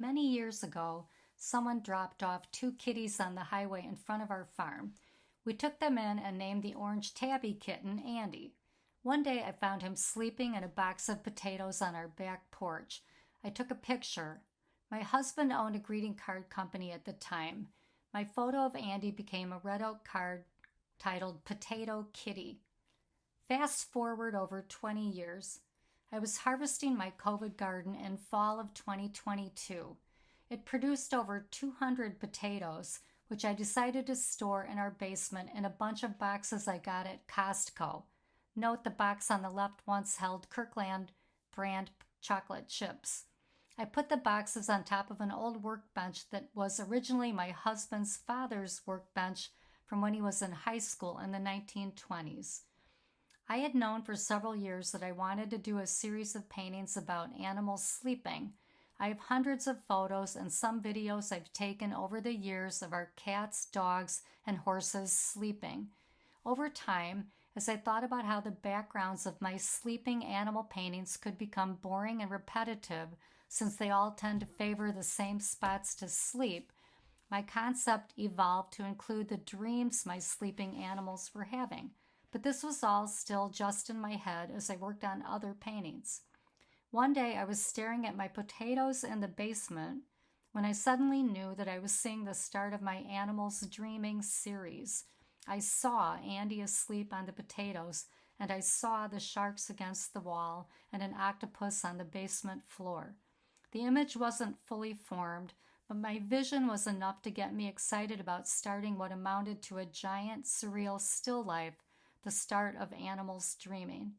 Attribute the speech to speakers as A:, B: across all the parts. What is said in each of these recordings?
A: Many years ago, someone dropped off two kitties on the highway in front of our farm. We took them in and named the orange tabby kitten Andy. One day I found him sleeping in a box of potatoes on our back porch. I took a picture. My husband owned a greeting card company at the time. My photo of Andy became a red oak card titled Potato Kitty. Fast forward over 20 years. I was harvesting my COVID garden in fall of 2022. It produced over 200 potatoes, which I decided to store in our basement in a bunch of boxes I got at Costco. Note the box on the left once held Kirkland brand chocolate chips. I put the boxes on top of an old workbench that was originally my husband's father's workbench from when he was in high school in the 1920s. I had known for several years that I wanted to do a series of paintings about animals sleeping. I have hundreds of photos and some videos I've taken over the years of our cats, dogs, and horses sleeping. Over time, as I thought about how the backgrounds of my sleeping animal paintings could become boring and repetitive since they all tend to favor the same spots to sleep, my concept evolved to include the dreams my sleeping animals were having. But this was all still just in my head as I worked on other paintings. One day I was staring at my potatoes in the basement when I suddenly knew that I was seeing the start of my Animals Dreaming series. I saw Andy asleep on the potatoes, and I saw the sharks against the wall and an octopus on the basement floor. The image wasn't fully formed, but my vision was enough to get me excited about starting what amounted to a giant, surreal still life, the start of Animals Dreaming.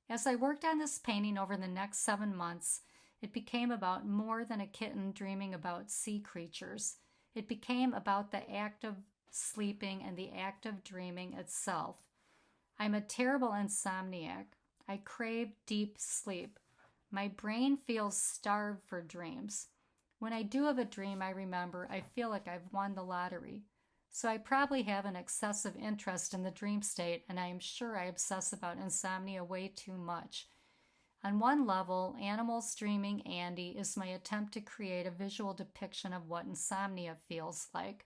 A: As I worked on this painting over the next 7 months, it became about more than a kitten dreaming about sea creatures. It became about the act of sleeping and the act of dreaming itself. I'm a terrible insomniac. I crave deep sleep. My brain feels starved for dreams. When I do have a dream I remember, I feel like I've won the lottery. So I probably have an excessive interest in the dream state, and I am sure I obsess about insomnia way too much. On one level, Animals Dreaming Andy is my attempt to create a visual depiction of what insomnia feels like.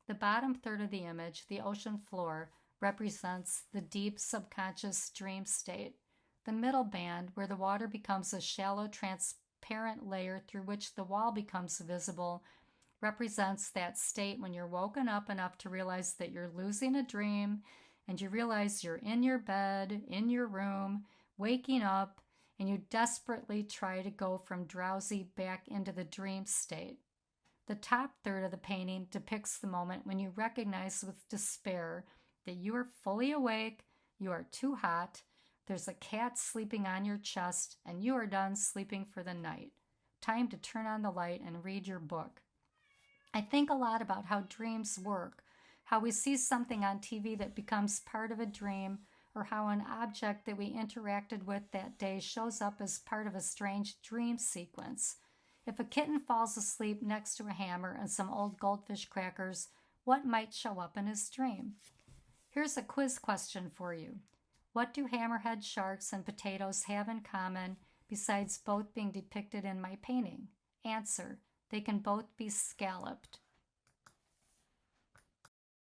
A: The bottom third of the image, the ocean floor, represents the deep subconscious dream state. The middle band, where the water becomes a shallow, transparent layer through which the wall becomes visible, represents that state when you're woken up enough to realize that you're losing a dream, and you realize you're in your bed, in your room, waking up, and you desperately try to go from drowsy back into the dream state. The top third of the painting depicts the moment when you recognize with despair that you are fully awake, you are too hot, there's a cat sleeping on your chest, and you are done sleeping for the night. Time to turn on the light and read your book. I think a lot about how dreams work, how we see something on TV that becomes part of a dream, or how an object that we interacted with that day shows up as part of a strange dream sequence. If a kitten falls asleep next to a hammer and some old goldfish crackers, what might show up in his dream? Here's a quiz question for you. What do hammerhead sharks and potatoes have in common besides both being depicted in my painting? Answer: they can both be scalloped.